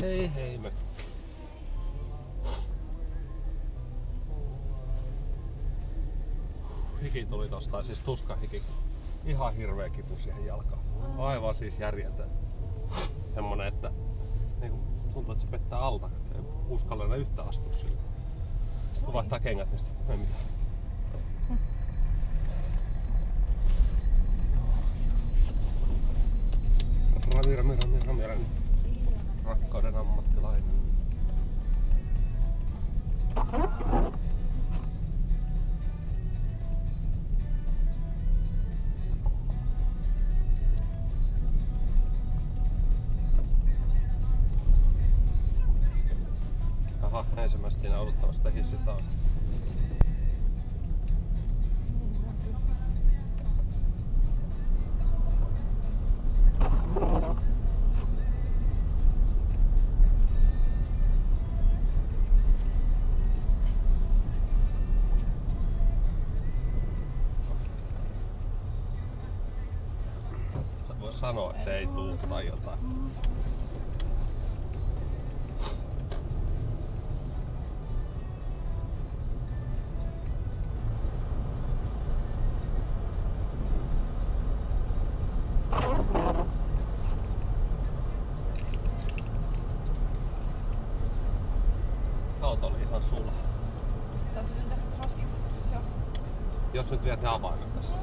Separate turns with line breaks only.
Hei hei mökki. Hiki tuli tosta, siis tuskahiki. Ihan hirveä kipu siihen jalkaan. Aivan siis järjetön. Semmonen, että niin tuntuu, että se pettää alta. Ei uskalla enää yhtä astua sille. Sitten kun vaihtaa kengät, niin sitten ei mitään. Rami. Rakkauden ammattilainen. Aha, ensimmäistä siinä odottavasta hissitä on. Sä vois sanoa, että ei tuu tai jotain. Auto oli ihan sula.
Täytyy tästä roskit. Joo.
Jos nyt viet ne avaimet tässä.